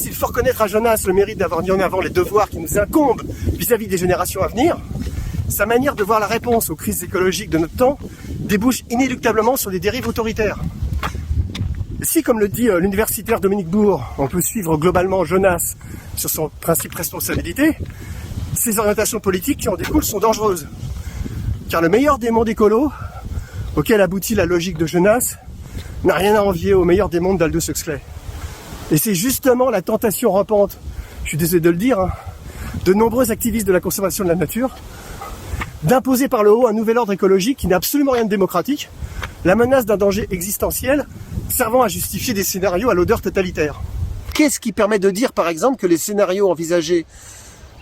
s'il faut reconnaître à Jonas le mérite d'avoir mis en avant les devoirs qui nous incombent vis-à-vis des générations à venir, sa manière de voir la réponse aux crises écologiques de notre temps débouche inéluctablement sur des dérives autoritaires. Si, comme le dit l'universitaire Dominique Bourg, on peut suivre globalement Jonas sur son principe responsabilité, ces orientations politiques qui en découlent sont dangereuses. Car le meilleur des mondes écolos, auquel aboutit la logique de Jonas, n'a rien à envier au meilleur des mondes d'Aldous Huxley. Et c'est justement la tentation rampante, je suis désolé de le dire, de nombreux activistes de la conservation de la nature, d'imposer par le haut un nouvel ordre écologique qui n'a absolument rien de démocratique, la menace d'un danger existentiel servant à justifier des scénarios à l'odeur totalitaire. Qu'est-ce qui permet de dire, par exemple, que les scénarios envisagés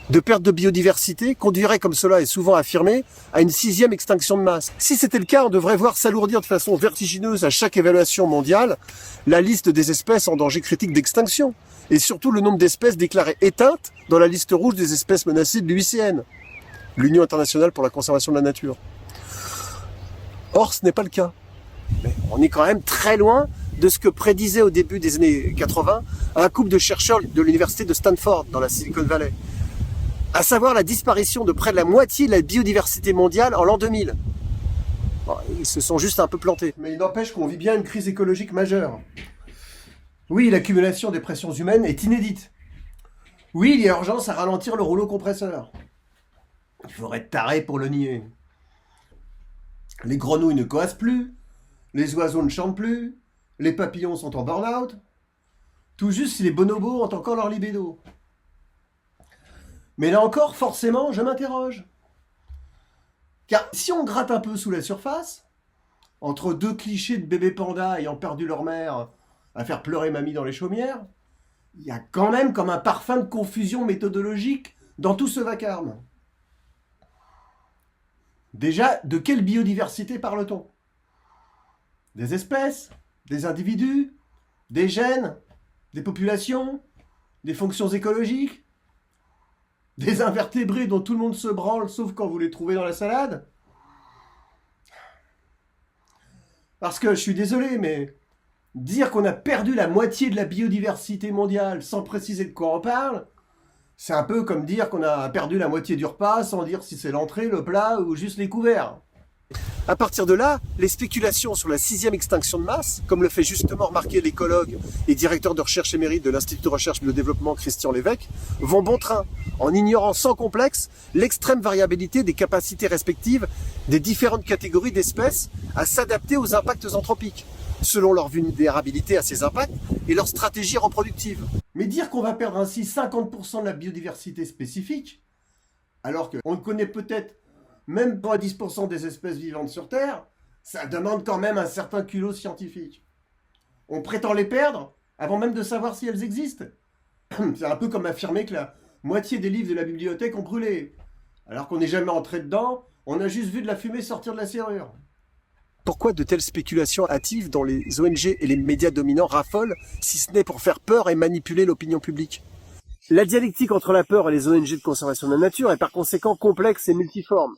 de perte de biodiversité conduiraient, comme cela est souvent affirmé, à une 6e extinction de masse? Si c'était le cas, on devrait voir s'alourdir de façon vertigineuse à chaque évaluation mondiale la liste des espèces en danger critique d'extinction, et surtout le nombre d'espèces déclarées éteintes dans la liste rouge des espèces menacées de l'UICN, l'Union internationale pour la conservation de la nature. Or, ce n'est pas le cas. Mais on est quand même très loin de ce que prédisait au début des années 80 un couple de chercheurs de l'université de Stanford dans la Silicon Valley, à savoir la disparition de près de la moitié de la biodiversité mondiale en l'an 2000. Bon, ils se sont juste un peu plantés. Mais il n'empêche qu'on vit bien une crise écologique majeure. Oui, l'accumulation des pressions humaines est inédite. Oui, il y a urgence à ralentir le rouleau compresseur. Il faudrait être taré pour le nier. Les grenouilles ne coassent plus, les oiseaux ne chantent plus, les papillons sont en burn-out, tout juste si les bonobos ont encore leur libido. Mais là encore, forcément, je m'interroge. Car si on gratte un peu sous la surface, entre deux clichés de bébés pandas ayant perdu leur mère à faire pleurer mamie dans les chaumières, il y a quand même comme un parfum de confusion méthodologique dans tout ce vacarme. Déjà, de quelle biodiversité parle-t-on? Des espèces, des individus, des gènes, des populations, des fonctions écologiques, des invertébrés dont tout le monde se branle sauf quand vous les trouvez dans la salade? Parce que je suis désolé, mais dire qu'on a perdu la moitié de la biodiversité mondiale sans préciser de quoi on parle, c'est un peu comme dire qu'on a perdu la moitié du repas sans dire si c'est l'entrée, le plat ou juste les couverts. À partir de là, les spéculations sur la 6e extinction de masse, comme le fait justement remarquer l'écologue et directeur de recherche émérite de l'Institut de recherche et de développement Christian Lévesque, vont bon train, en ignorant sans complexe l'extrême variabilité des capacités respectives des différentes catégories d'espèces à s'adapter aux impacts anthropiques, selon leur vulnérabilité à ces impacts et leur stratégie reproductive. Mais dire qu'on va perdre ainsi 50% de la biodiversité spécifique, alors qu'on ne connaît peut-être même pas 10% des espèces vivantes sur Terre, ça demande quand même un certain culot scientifique. On prétend les perdre avant même de savoir si elles existent. C'est un peu comme affirmer que la moitié des livres de la bibliothèque ont brûlé. Alors qu'on n'est jamais entré dedans, on a juste vu de la fumée sortir de la serrure. Pourquoi de telles spéculations hâtives dont les ONG et les médias dominants raffolent, si ce n'est pour faire peur et manipuler l'opinion publique? La dialectique entre la peur et les ONG de conservation de la nature est par conséquent complexe et multiforme.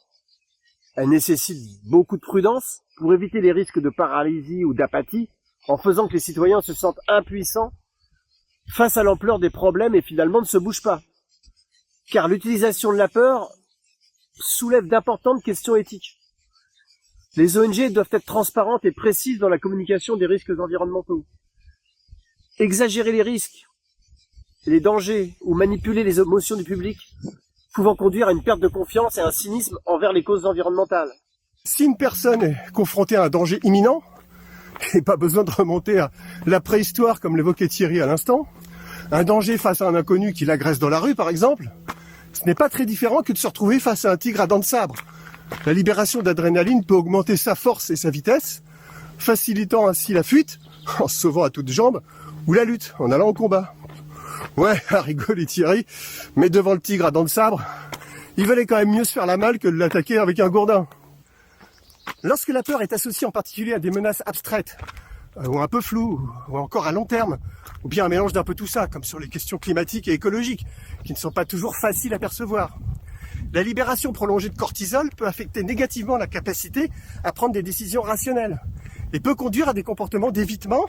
Elle nécessite beaucoup de prudence pour éviter les risques de paralysie ou d'apathie, en faisant que les citoyens se sentent impuissants face à l'ampleur des problèmes et finalement ne se bougent pas. Car l'utilisation de la peur soulève d'importantes questions éthiques. Les ONG doivent être transparentes et précises dans la communication des risques environnementaux. Exagérer les risques, les dangers ou manipuler les émotions du public pouvant conduire à une perte de confiance et un cynisme envers les causes environnementales. Si une personne est confrontée à un danger imminent, et pas besoin de remonter à la préhistoire comme l'évoquait Thierry à l'instant, un danger face à un inconnu qui l'agresse dans la rue par exemple, ce n'est pas très différent que de se retrouver face à un tigre à dents de sabre. La libération d'adrénaline peut augmenter sa force et sa vitesse, facilitant ainsi la fuite, en se sauvant à toutes jambes, ou la lutte, en allant au combat. Ouais, à rigoler Thierry, mais devant le tigre à dents de sabre, il valait quand même mieux se faire la malle que de l'attaquer avec un gourdin. Lorsque la peur est associée en particulier à des menaces abstraites, ou un peu floues, ou encore à long terme, ou bien un mélange d'un peu tout ça, comme sur les questions climatiques et écologiques, qui ne sont pas toujours faciles à percevoir, la libération prolongée de cortisol peut affecter négativement la capacité à prendre des décisions rationnelles, et peut conduire à des comportements d'évitement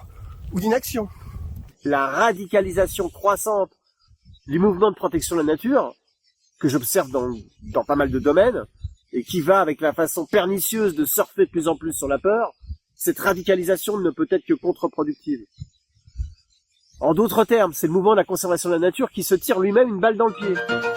ou d'inaction. la radicalisation croissante du mouvement de protection de la nature, que j'observe dans pas mal de domaines, et qui va avec la façon pernicieuse de surfer de plus en plus sur la peur, cette radicalisation ne peut être que contre-productive. En d'autres termes, c'est le mouvement de la conservation de la nature qui se tire lui-même une balle dans le pied.